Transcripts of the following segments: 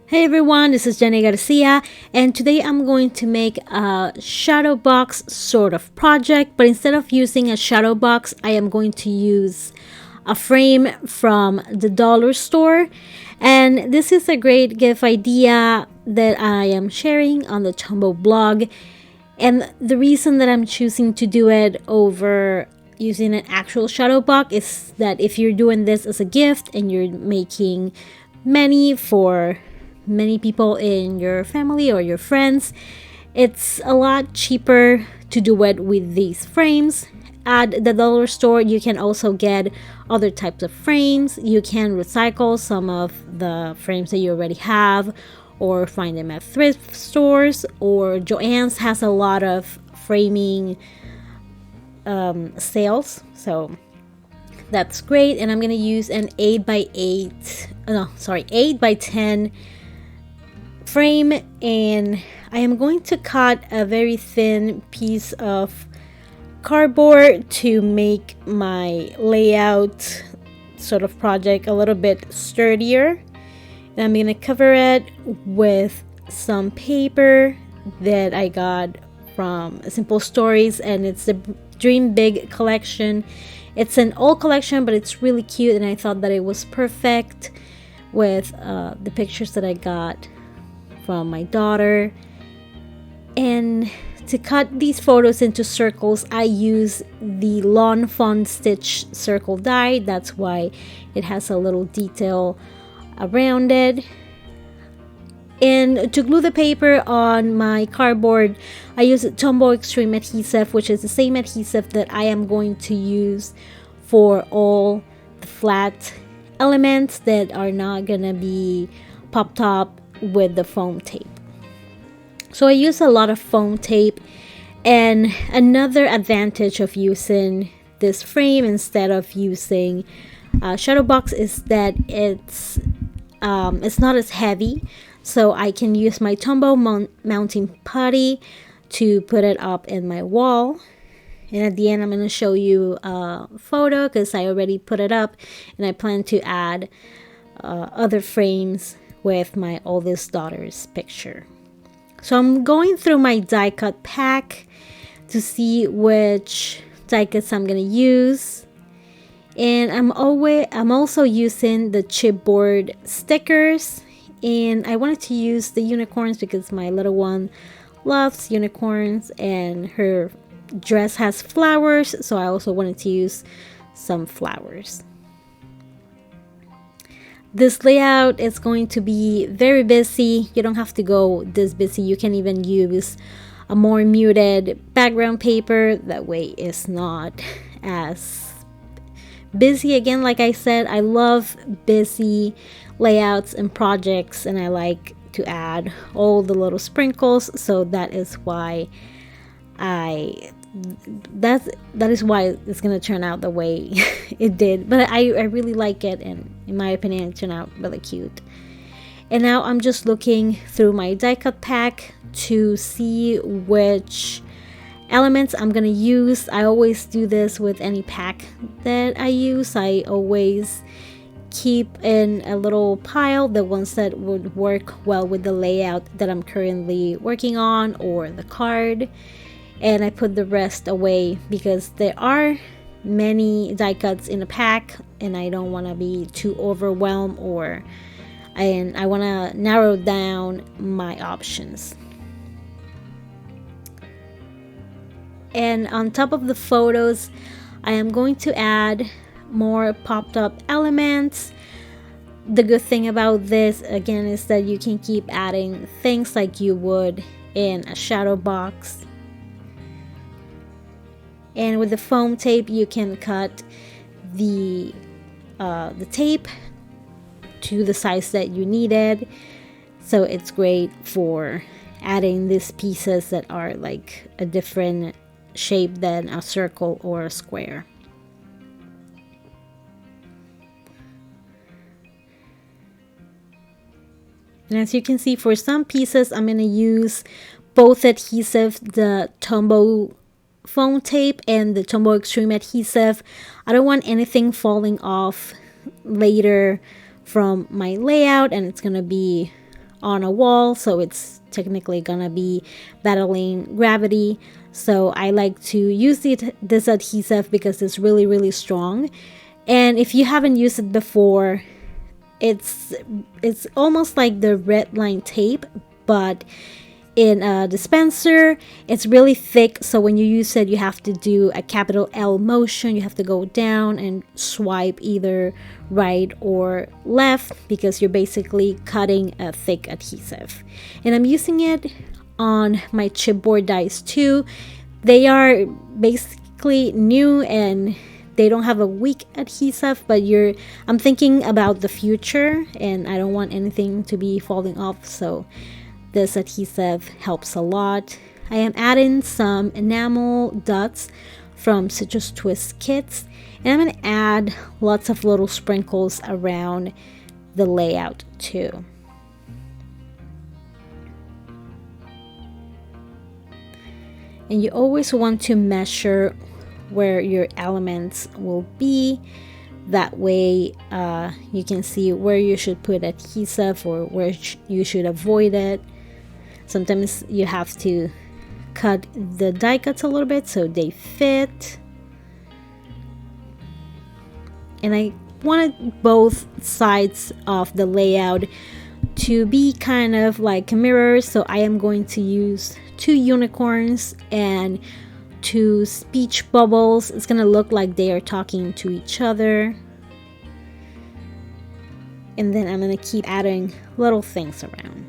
Hey everyone, this is Jenny Garcia, and today I'm going to make a shadow box sort of project, but instead of using a shadow box, I am going to use a frame from the dollar store. And this is a great gift idea that I am sharing on the Tombow blog. And the reason that I'm choosing to do it over using an actual shadow box is that if you're doing this as a gift and you're making many for many people in your family or your friends, it's a lot cheaper to do it with these frames. At the dollar store, you can also get other types of frames. You can recycle some of the frames that you already have or find them at thrift stores, or Joann's has a lot of framing sales, so that's great. And I'm gonna use an 8 by 10 frame, and I am going to cut a very thin piece of cardboard to make my layout sort of project a little bit sturdier. And I'm gonna cover it with some paper that I got from Simple Stories, and it's the Dream Big collection. It's an old collection, but it's really cute, and I thought that it was perfect with the pictures that I got from my daughter. And to cut these photos into circles, I use the Lawn Fawn Stitch circle die. That's why it has a little detail around it. And to glue the paper on my cardboard, I use Tombow Extreme Adhesive, which is the same adhesive that I am going to use for all the flat elements that are not gonna be popped up with the foam tape. So I use a lot of foam tape, and another advantage of using this frame instead of using a shadow box is that it's not as heavy, so I can use my Tombow mounting putty to put it up in my wall. And at the end, I'm going to show you a photo because I already put it up, and I plan to add other frames with my oldest daughter's picture. So I'm going through my die cut pack to see which die cuts I'm going to use. And I'm also using the chipboard stickers, and I wanted to use the unicorns because my little one loves unicorns and her dress has flowers, so I also wanted to use some flowers. This layout is going to be very busy. You don't have to go this busy. You can even use a more muted background paper. That way it's not as busy. Again, like I said, I love busy layouts and projects, and I like to add all the little sprinkles, so that is why that is why it's gonna turn out the way it did. But I really like it, and in my opinion it turned out really cute. And now I'm just looking through my die cut pack to see which elements I'm gonna use. I always do this with any pack that I use. I always keep in a little pile the ones that would work well with the layout that I'm currently working on or the card, and I put the rest away because there are many die cuts in a pack and I don't want to be too overwhelmed, and I want to narrow down my options. And on top of the photos, I am going to add more popped up elements. The good thing about this again is that you can keep adding things like you would in a shadow box. And with the foam tape, you can cut the tape to the size that you needed. So it's great for adding these pieces that are like a different shape than a circle or a square. And as you can see, for some pieces, I'm going to use both adhesive, the Tombow foam tape and the Tombow Extreme Adhesive. I don't want anything falling off later from my layout, and it's going to be on a wall, so it's technically gonna be battling gravity. So I like to use this adhesive because it's really, really strong. And if you haven't used it before, it's almost like the red line tape, but in a dispenser. It's really thick, so when you use it, you have to do a capital L motion. You have to go down and swipe either right or left because you're basically cutting a thick adhesive. And I'm using it on my chipboard dies too. They are basically new and they don't have a weak adhesive, but I'm thinking about the future and I don't want anything to be falling off, so this adhesive helps a lot. I am adding some enamel dots from Citrus Twist kits, and I'm going to add lots of little sprinkles around the layout too. And you always want to measure where your elements will be. That way you can see where you should put adhesive or where you should avoid it. Sometimes you have to cut the die cuts a little bit so they fit. And I wanted both sides of the layout to be kind of like mirrors, so I am going to use 2 unicorns and 2 speech bubbles. It's gonna look like they are talking to each other. And then I'm gonna keep adding little things around.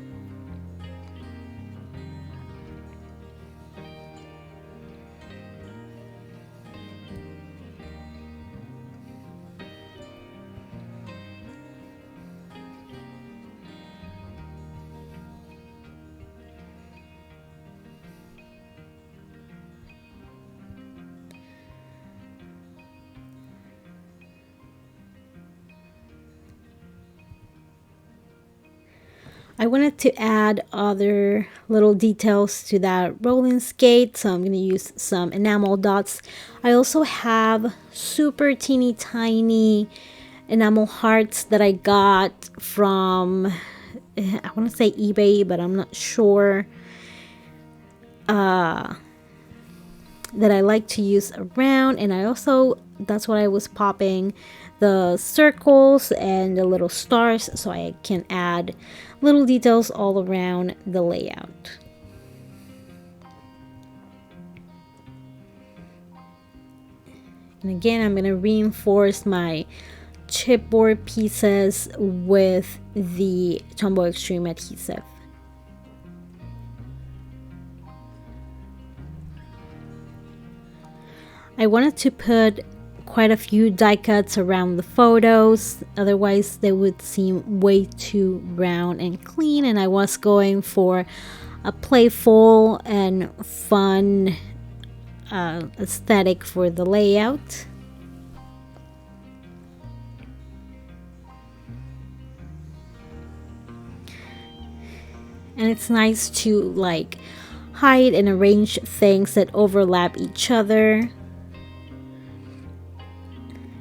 I wanted to add other little details to that rolling skate, so I'm going to use some enamel dots. I also have super teeny tiny enamel hearts that I got from, I want to say eBay, but I'm not sure, that I like to use around. And I also, that's what I was popping, the circles and the little stars, so I can add little details all around the layout. And again, I'm going to reinforce my chipboard pieces with the Tombow Extreme adhesive. I wanted to put quite a few die cuts around the photos, otherwise they would seem way too round and clean, and I was going for a playful and fun aesthetic for the layout. And it's nice to like hide and arrange things that overlap each other.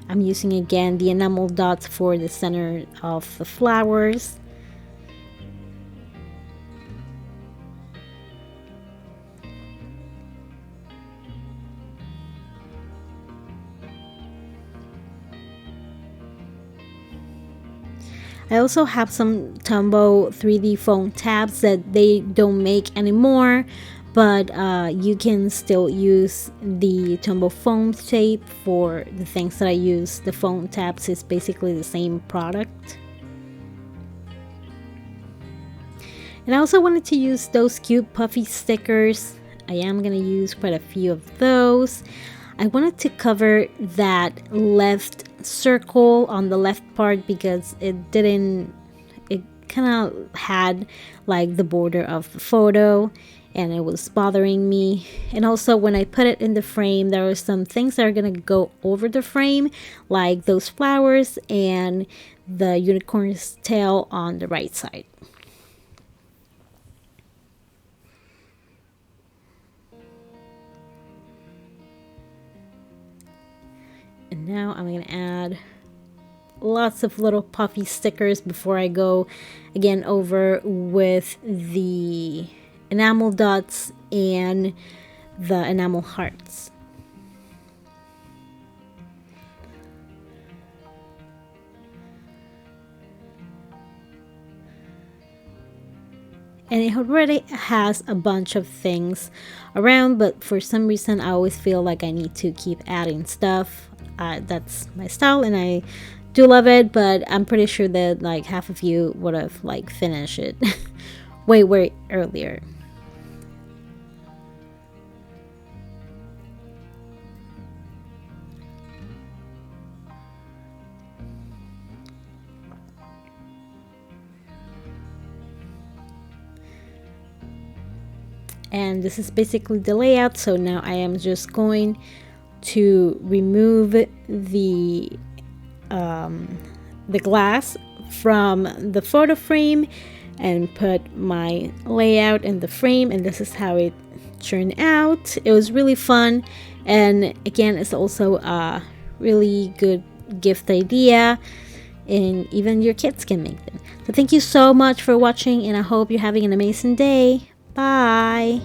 I'm using again the enamel dots for the center of the flowers. I also have some Tombow 3D foam tabs that they don't make anymore, but you can still use the Tombow foam tape for the things that I use. The foam tabs is basically the same product. And I also wanted to use those cute puffy stickers. I am going to use quite a few of those. I wanted to cover that left circle on the left part because it kind of had like the border of the photo and it was bothering me. And also when I put it in the frame, there are some things that are going to go over the frame, like those flowers and the unicorn's tail on the right side. And now I'm going to add lots of little puffy stickers before I go again over with the enamel dots and the enamel hearts. And it already has a bunch of things around, but for some reason I always feel like I need to keep adding stuff. That's my style and I do love it, but I'm pretty sure that like half of you would have like finished it way earlier. And this is basically the layout. So now I am just going to remove the glass from the photo frame and put my layout in the frame, and this is how it turned out. It was really fun, and again, it's also a really good gift idea, and even your kids can make them. So thank you so much for watching, and I hope you're having an amazing day. Bye.